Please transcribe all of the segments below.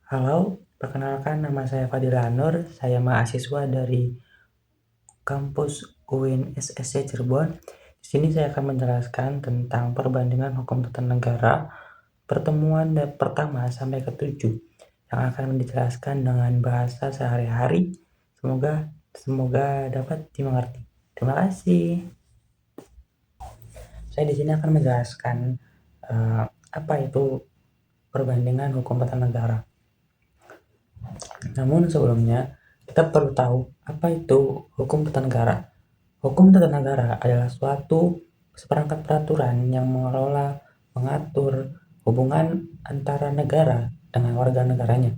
Halo, perkenalkan nama saya Fadila Nur, saya mahasiswa dari kampus UIN SSC Cirebon. Di sini saya akan menjelaskan tentang perbandingan hukum tata negara pertemuan pertama sampai ke-7 yang akan dijelaskan dengan bahasa sehari-hari. Semoga dapat dimengerti. Terima kasih. Saya di sini akan menjelaskan apa itu perbandingan hukum tata negara. Namun sebelumnya, kita perlu tahu apa itu hukum tata negara. Hukum tata negara adalah suatu seperangkat peraturan yang mengelola, mengatur hubungan antara negara dengan warga negaranya.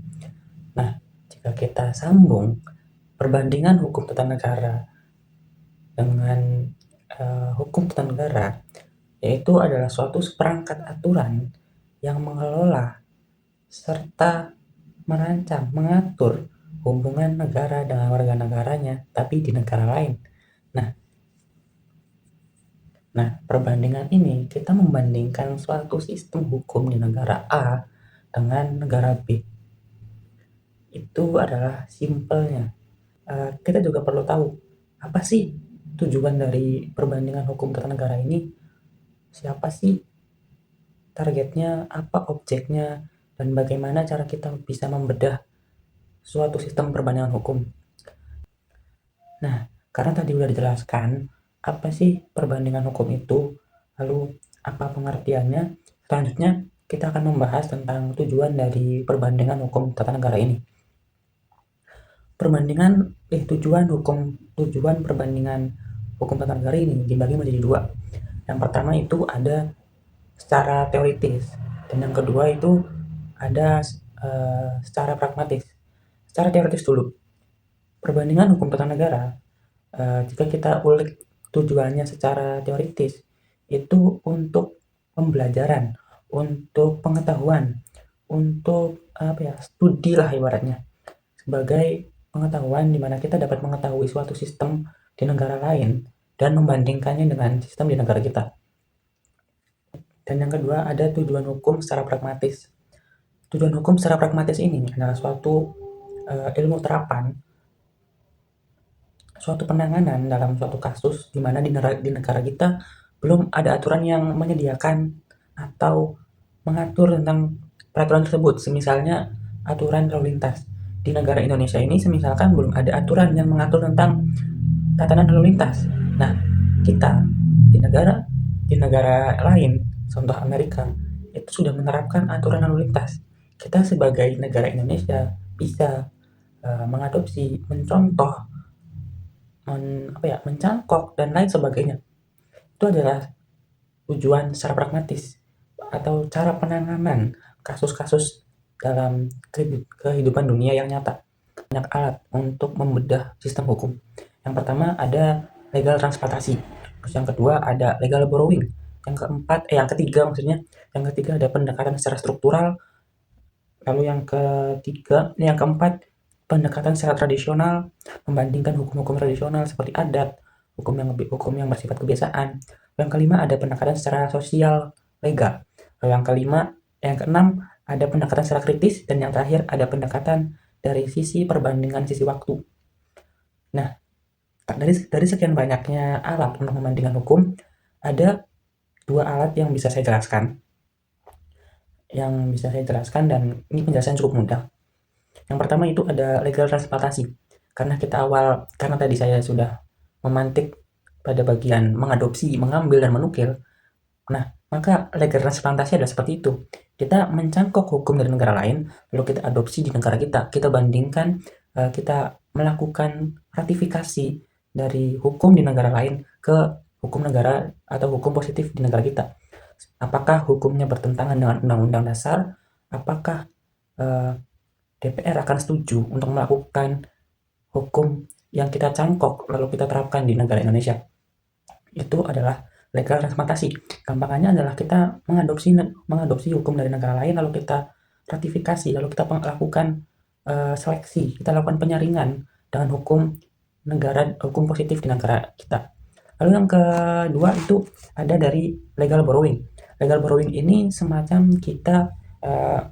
Nah, jika kita sambung perbandingan hukum tata negara dengan hukum tata negara, yaitu adalah suatu seperangkat aturan yang mengelola serta merancang, mengatur hubungan negara dengan warga negaranya, tapi di negara lain. Nah, perbandingan ini kita membandingkan suatu sistem hukum di negara A dengan negara B. Itu adalah simpelnya. Kita juga perlu tahu apa sih tujuan dari perbandingan hukum tata negara ini, siapa sih targetnya, apa objeknya, dan bagaimana cara kita bisa membedah suatu sistem perbandingan hukum. Nah, karena tadi udah dijelaskan apa sih perbandingan hukum itu, lalu apa pengertiannya, selanjutnya kita akan membahas tentang tujuan dari perbandingan hukum tata negara ini. Tujuan perbandingan hukum tata negara ini dibagi menjadi dua. Yang pertama itu ada secara teoritis, dan yang kedua itu ada secara pragmatis. Secara teoritis dulu, perbandingan hukum tata negara, jika kita ulik tujuannya secara teoritis, itu untuk pembelajaran, untuk pengetahuan, untuk studi lah ibaratnya, sebagai pengetahuan di mana kita dapat mengetahui suatu sistem di negara lain dan membandingkannya dengan sistem di negara kita. Dan yang kedua ada tujuan hukum secara pragmatis. Tujuan hukum secara pragmatis ini adalah suatu ilmu terapan, suatu penanganan dalam suatu kasus di mana di negara kita belum ada aturan yang menyediakan atau mengatur tentang peraturan tersebut. Misalnya aturan lalu lintas. Di negara Indonesia ini semisalkan belum ada aturan yang mengatur tentang tatanan lalu lintas. Nah, kita di negara lain, contoh Amerika, itu sudah menerapkan aturan lalu lintas. Kita sebagai negara Indonesia bisa mengadopsi, mencontoh, mencangkok dan lain sebagainya. Itu adalah tujuan secara pragmatis atau cara penanganan kasus-kasus dalam kehidupan dunia yang nyata. Banyak alat untuk membedah sistem hukum. Yang pertama ada legal transportasi, terus yang kedua ada legal borrowing, yang ketiga ada pendekatan secara struktural, lalu yang keempat pendekatan secara tradisional, membandingkan hukum-hukum tradisional seperti adat, hukum yang bersifat kebiasaan. Yang kelima ada pendekatan secara sosial legal. Lalu yang keenam ada pendekatan secara kritis, dan yang terakhir ada pendekatan dari sisi perbandingan sisi waktu. Nah, dari sekian banyaknya alat untuk membandingkan hukum, ada dua alat yang bisa saya jelaskan. Dan ini penjelasan cukup mudah. Yang pertama itu ada legal transportasi. Karena tadi saya sudah memantik pada bagian mengadopsi, mengambil, dan menukil. Nah, maka legal transplantasi adalah seperti itu. Kita mencangkok hukum dari negara lain, lalu kita adopsi di negara kita. Kita bandingkan, kita melakukan ratifikasi dari hukum di negara lain ke hukum negara atau hukum positif di negara kita. Apakah hukumnya bertentangan dengan Undang-Undang Dasar? Apakah DPR akan setuju untuk melakukan hukum yang kita cangkok lalu kita terapkan di negara Indonesia? Itu adalah legal transplantasi. Gampangannya adalah kita mengadopsi hukum dari negara lain, lalu kita ratifikasi, lalu kita lakukan seleksi, kita lakukan penyaringan dengan hukum positif di negara kita. Lalu yang kedua itu ada dari legal borrowing. Legal borrowing ini semacam kita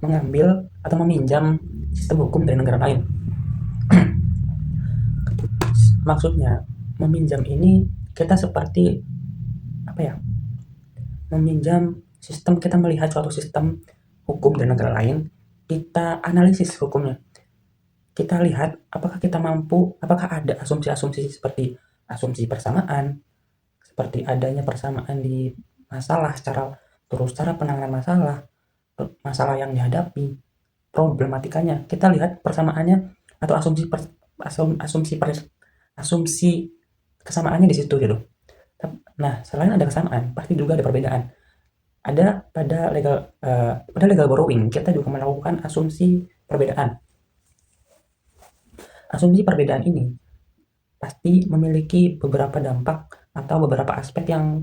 mengambil atau meminjam sistem hukum dari negara lain. Maksudnya, meminjam ini kita seperti apa ya? Meminjam sistem, kita melihat suatu sistem hukum dari negara lain, kita analisis hukumnya. Kita lihat apakah kita mampu, apakah ada asumsi-asumsi seperti asumsi persamaan, seperti adanya persamaan di masalah terus cara penanganan masalah yang dihadapi, problematikanya. Kita lihat persamaannya atau asumsi kesamaannya di situ gitu. Nah, selain ada kesamaan, pasti juga ada perbedaan. Ada pada legal borrowing, kita juga melakukan asumsi perbedaan. Asumsi perbedaan ini pasti memiliki beberapa dampak atau beberapa aspek yang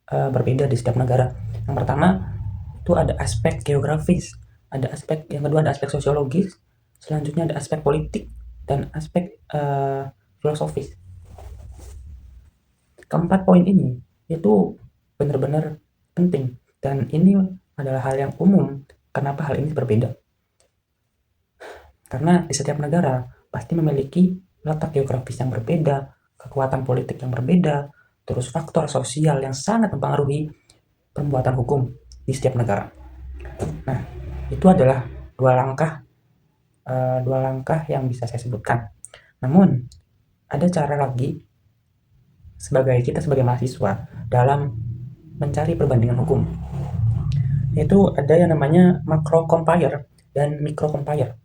berbeda di setiap negara. Yang pertama itu ada aspek geografis, yang kedua ada aspek sosiologis, selanjutnya ada aspek politik dan aspek filosofis. Keempat poin ini itu benar-benar penting dan ini adalah hal yang umum. Kenapa hal ini berbeda? Karena di setiap negara pasti memiliki letak geografis yang berbeda, kekuatan politik yang berbeda, terus faktor sosial yang sangat mempengaruhi pembuatan hukum di setiap negara. Nah, itu adalah dua langkah yang bisa saya sebutkan. Namun, ada cara lagi kita sebagai mahasiswa dalam mencari perbandingan hukum. Itu ada yang namanya macro compare dan micro compare.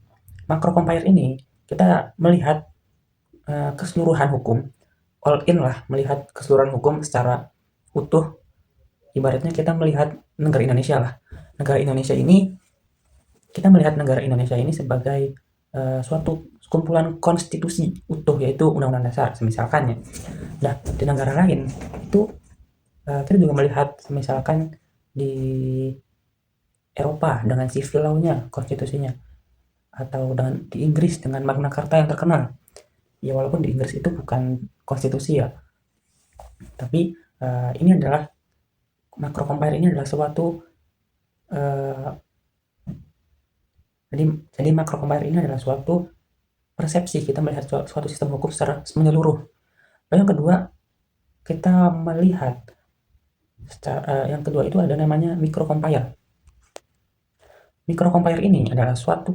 Macro compare ini kita melihat keseluruhan hukum, all in lah, melihat keseluruhan hukum secara utuh. Ibaratnya kita melihat negara Indonesia lah. Kita melihat negara Indonesia ini sebagai suatu kumpulan konstitusi utuh, yaitu undang-undang dasar misalkan ya. Nah, di negara lain itu kita juga melihat misalkan di Eropa dengan civil law-nya, konstitusinya, atau di Inggris dengan Magna Carta yang terkenal. Ya walaupun di Inggris itu bukan konstitusi ya, tapi ini adalah macro compare, ini adalah suatu jadi macro compare ini adalah suatu persepsi kita melihat suatu sistem hukum secara menyeluruh. Lalu yang kedua, kita melihat yang kedua itu ada namanya micro compare. Micro compare ini adalah suatu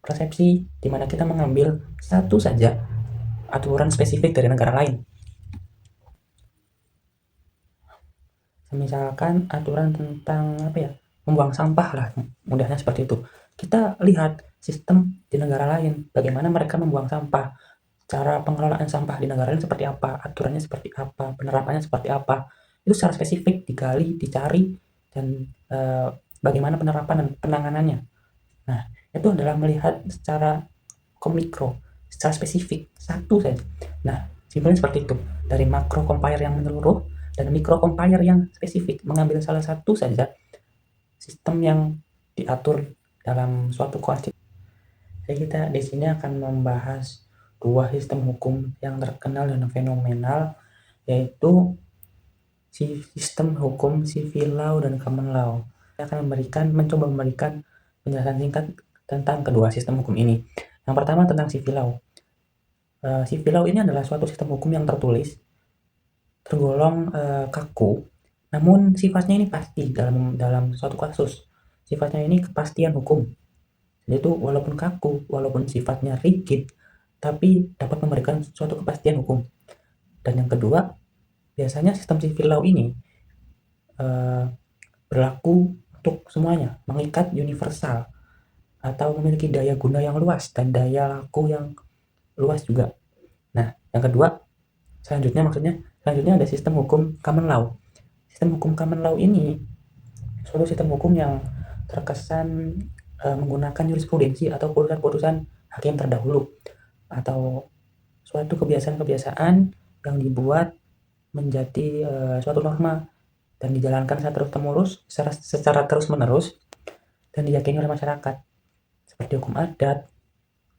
persepsi di mana kita mengambil satu saja aturan spesifik dari negara lain. Misalkan aturan tentang membuang sampah lah, mudahnya seperti itu. Kita lihat sistem di negara lain, bagaimana mereka membuang sampah, cara pengelolaan sampah di negara lain seperti apa, aturannya seperti apa, penerapannya seperti apa. Itu secara spesifik digali, dicari, dan bagaimana penerapan dan penanganannya. Nah, itu adalah melihat secara mikro, secara spesifik, satu saja. Nah, simpelnya seperti itu. Dari macro compare yang menyeluruh dan micro compare yang spesifik, mengambil salah satu saja sistem yang diatur dalam suatu konstitusi. Jadi kita di sini akan membahas dua sistem hukum yang terkenal dan fenomenal, yaitu sistem hukum civil law dan common law. Saya akan mencoba memberikan penjelasan singkat tentang kedua sistem hukum ini. Yang pertama tentang civil law. Civil law ini adalah suatu sistem hukum yang tertulis, tergolong kaku, namun sifatnya ini pasti dalam suatu kasus. Sifatnya ini kepastian hukum. Yaitu walaupun kaku, walaupun sifatnya rigid, tapi dapat memberikan suatu kepastian hukum. Dan yang kedua, biasanya sistem civil law ini berlaku untuk semuanya, mengikat universal, atau memiliki daya guna yang luas dan daya laku yang luas juga. Nah, yang kedua, selanjutnya ada sistem hukum common law. Sistem hukum common law ini suatu sistem hukum yang terkesan menggunakan jurisprudensi atau putusan-putusan hakim terdahulu, atau suatu kebiasaan-kebiasaan yang dibuat menjadi suatu norma dan dijalankan secara terus-menerus dan diyakini oleh masyarakat, seperti hukum adat,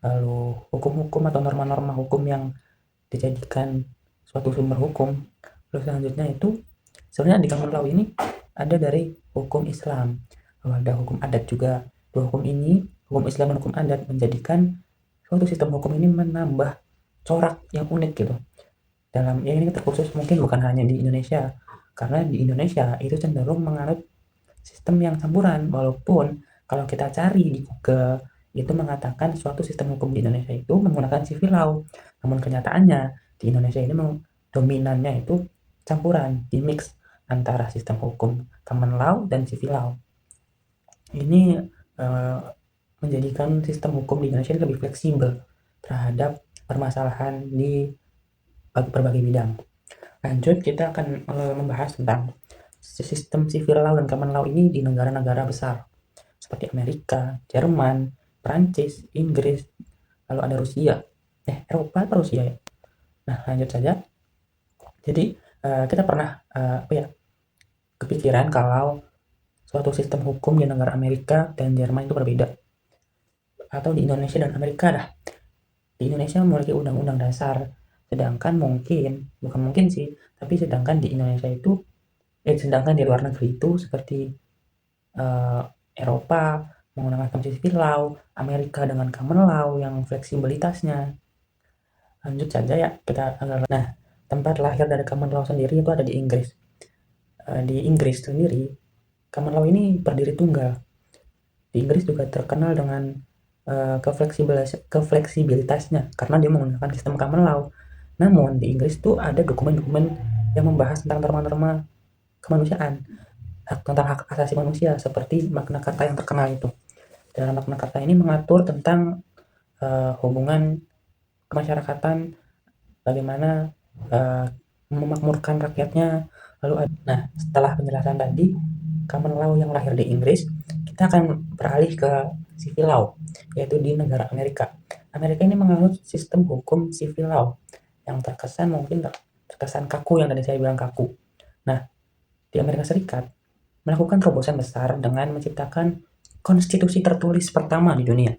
lalu hukum-hukum atau norma-norma hukum yang dijadikan suatu sumber hukum. Lalu selanjutnya itu sebenarnya di common law ini ada dari hukum Islam, lalu ada hukum adat juga, Dua hukum ini, hukum Islam dan hukum adat, menjadikan suatu sistem hukum ini menambah corak yang unik gitu. Dalam ya ini terkhusus mungkin bukan hanya di Indonesia, karena di Indonesia itu cenderung menganut sistem yang campuran, walaupun kalau kita cari di Google itu mengatakan suatu sistem hukum di Indonesia itu menggunakan civil law, namun kenyataannya di Indonesia ini dominannya itu campuran, di mix antara sistem hukum common law dan civil law. Ini menjadikan sistem hukum di Indonesia lebih fleksibel terhadap permasalahan di berbagai bidang. Lanjut, kita akan membahas tentang sistem civil law dan common law ini di negara-negara besar seperti Amerika, Jerman, Prancis, Inggris, lalu ada Rusia. Eropa atau Rusia ya? Nah, lanjut saja. Jadi kita pernah kepikiran kalau suatu sistem hukum di negara Amerika dan Jerman itu berbeda, atau di Indonesia dan Amerika dah. Di Indonesia memiliki undang-undang dasar, sedangkan bukan mungkin sih, tapi sedangkan di Indonesia itu sedangkan di luar negeri itu seperti Eropa menggunakan civil law, Amerika dengan common law yang fleksibilitasnya. Lanjut saja ya, kita nah, tempat lahir dari common law sendiri itu ada di Inggris. Di Inggris sendiri, common law ini berdiri tunggal. Di Inggris juga terkenal dengan kefleksibilitasnya karena dia menggunakan sistem common law. Namun di Inggris tuh ada dokumen-dokumen yang membahas tentang norma-norma kemanusiaan, tentang hak asasi manusia, seperti Magna Carta yang terkenal itu. Dalam Magna Carta ini mengatur tentang hubungan kemasyarakatan, bagaimana memakmurkan rakyatnya. Nah, setelah penjelasan tadi common law yang lahir di Inggris, kita akan beralih ke civil law, yaitu di negara Amerika. Amerika ini menganut sistem hukum civil law yang terkesan kaku, yang tadi saya bilang kaku. Nah, di Amerika Serikat melakukan terobosan besar dengan menciptakan konstitusi tertulis pertama di dunia.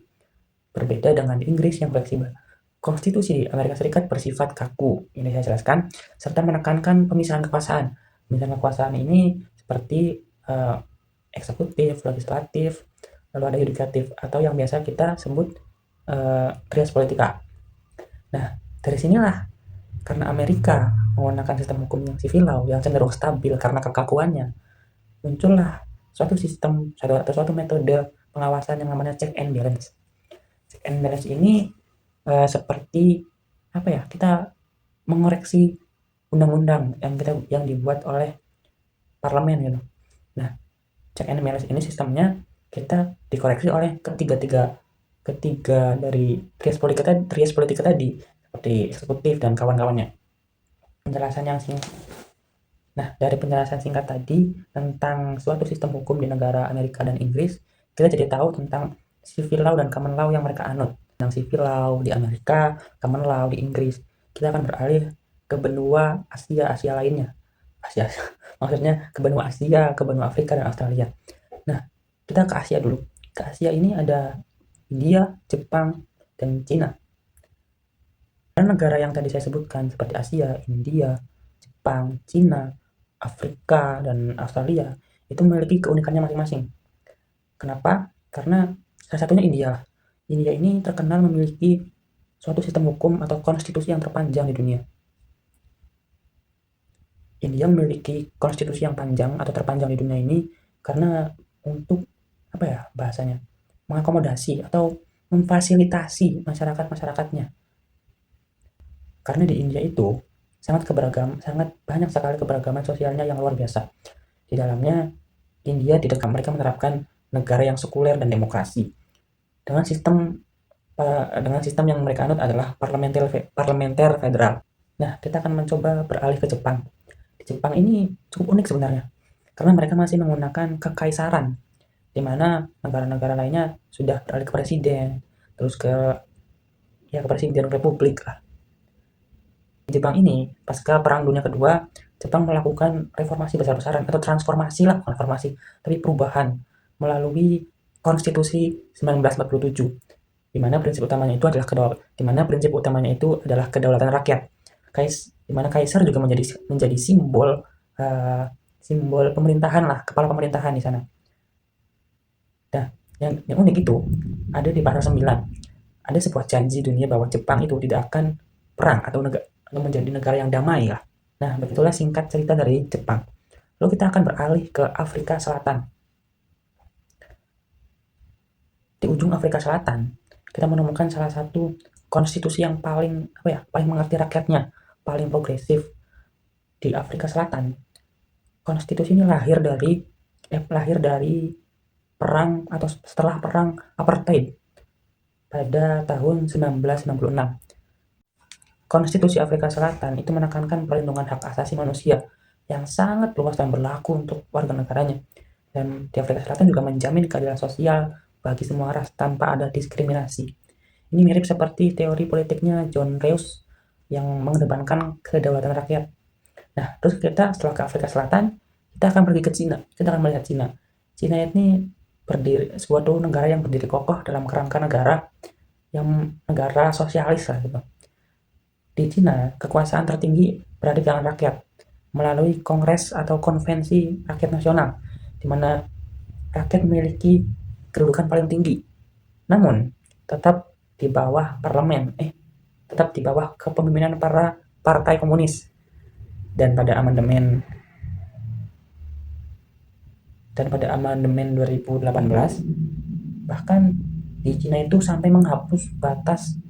Berbeda dengan di Inggris yang fleksibel. Konstitusi di Amerika Serikat bersifat kaku, ini saya jelaskan, serta menekankan pemisahan kekuasaan. Pemisahan kekuasaan ini seperti eksekutif, legislatif, lalu ada yudikatif, atau yang biasa kita sebut trias politika. Nah, dari sinilah, karena Amerika menggunakan sistem hukum yang civil law yang cenderung stabil karena kekakuannya, muncullah suatu sistem atau suatu metode pengawasan yang namanya check and balance. Check and balance ini seperti kita mengoreksi undang-undang yang dibuat oleh parlemen gitu. Nah, check and balance ini sistemnya kita dikoreksi oleh ketiga dari trias politika tadi, seperti eksekutif dan kawan-kawannya. Nah, dari penjelasan singkat tadi tentang suatu sistem hukum di negara Amerika dan Inggris, kita jadi tahu tentang civil law dan common law yang mereka anut. Yang civil law di Amerika, common law di Inggris. Kita akan beralih ke benua Asia lainnya. Maksudnya ke benua Asia, ke benua Afrika dan Australia. Nah, kita ke Asia dulu. Ke Asia ini ada India, Jepang, dan Cina. Karena negara yang tadi saya sebutkan seperti Asia, India, Jepang, Cina, Afrika, dan Australia itu memiliki keunikannya masing-masing. Kenapa? Karena salah satunya India. India ini terkenal memiliki suatu sistem hukum atau konstitusi yang terpanjang di dunia. India memiliki konstitusi yang panjang atau terpanjang di dunia ini karena untuk bahasanya mengakomodasi atau memfasilitasi masyarakatnya. Karena di India itu sangat banyak sekali keberagaman sosialnya yang luar biasa. Di dalamnya mereka menerapkan negara yang sekuler dan demokrasi dengan sistem yang mereka anut adalah parlementer federal. Nah, kita akan mencoba beralih ke Jepang. Di Jepang ini cukup unik sebenarnya karena mereka masih menggunakan kekaisaran, di mana negara-negara lainnya sudah beralih ke presiden, terus ke presiden republik lah. Di Jepang ini, pasca Perang Dunia Kedua, Jepang melakukan reformasi besar-besaran atau transformasi lah, bukan reformasi, tapi perubahan melalui Konstitusi 1947, di mana prinsip utamanya itu adalah kedaulatan rakyat. Di mana kaisar juga menjadi simbol pemerintahan lah, kepala pemerintahan di sana. Nah, Yang unik itu ada di pasal 9. Ada sebuah janji dunia bahwa Jepang itu tidak akan perang atau menjadi negara yang damai lah. Nah, begitulah singkat cerita dari Jepang. Lalu kita akan beralih ke Afrika Selatan. Di ujung Afrika Selatan, kita menemukan salah satu konstitusi yang paling mengerti rakyatnya, paling progresif di Afrika Selatan. Konstitusi ini lahir dari perang atau setelah perang apartheid pada tahun 1966. Konstitusi Afrika Selatan itu menekankan perlindungan hak asasi manusia yang sangat luas dan berlaku untuk warga negaranya. Dan di Afrika Selatan juga menjamin keadilan sosial bagi semua ras tanpa ada diskriminasi. Ini mirip seperti teori politiknya John Rawls yang mengedepankan kedaulatan rakyat. Nah, terus kita setelah ke Afrika Selatan, kita akan pergi ke Cina. Kita akan melihat Cina. Cina ini suatu negara yang berdiri kokoh dalam kerangka negara sosialis lah gitu. Di Cina, kekuasaan tertinggi berada di tangan rakyat melalui Kongres atau Konvensi Rakyat Nasional, di mana rakyat memiliki kedudukan paling tinggi. Namun, tetap di bawah tetap di bawah kepemimpinan para partai komunis. Dan pada amandemen 2018 bahkan di Cina itu sampai menghapus batas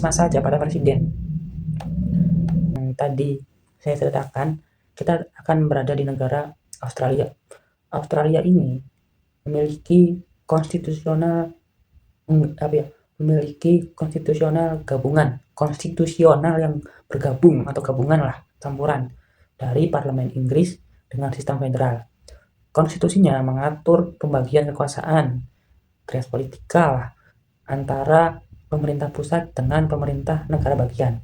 masa jabatan presiden. Tadi saya ceritakan, kita akan berada di negara Australia. Australia ini memiliki konstitusional yang bergabung atau gabungan lah, campuran dari parlemen Inggris dengan sistem federal. Konstitusinya mengatur pembagian kekuasaan, trias politikal antara pemerintah pusat dengan pemerintah negara bagian,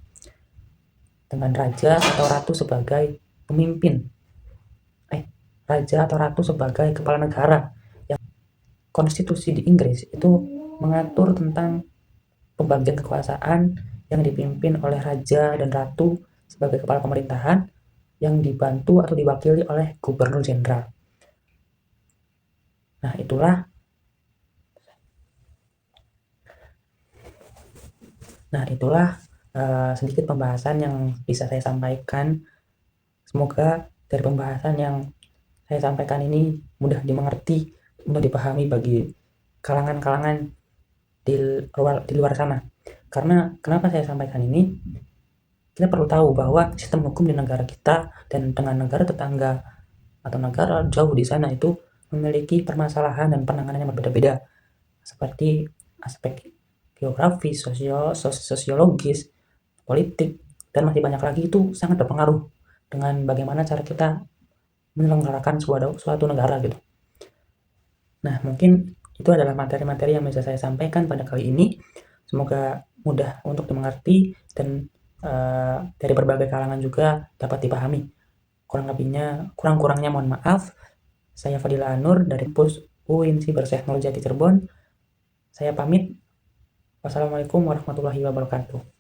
dengan raja atau ratu sebagai pemimpin, raja atau ratu sebagai kepala negara. Yang konstitusi di Inggris itu mengatur tentang pembagian kekuasaan yang dipimpin oleh raja dan ratu sebagai kepala pemerintahan, yang dibantu atau diwakili oleh gubernur jenderal. Nah, itulah sedikit pembahasan yang bisa saya sampaikan. Semoga dari pembahasan yang saya sampaikan ini mudah dimengerti, mudah dipahami bagi kalangan-kalangan di luar sana. Karena kenapa saya sampaikan ini? Kita perlu tahu bahwa sistem hukum di negara kita dan dengan negara tetangga atau negara jauh di sana itu memiliki permasalahan dan penanganan yang berbeda-beda, seperti aspek geografis, sosiologis, politik, dan masih banyak lagi. Itu sangat berpengaruh dengan bagaimana cara kita menyelenggarakan suatu negara gitu. Nah, mungkin itu adalah materi-materi yang bisa saya sampaikan pada kali ini. Semoga mudah untuk dimengerti dan dari berbagai kalangan juga dapat dipahami. Kurang-kurangnya mohon maaf. Saya Fadila Nur dari Kampus UIN Cyberteknologi Jati Cirebon. Saya pamit. Wassalamualaikum warahmatullahi wabarakatuh.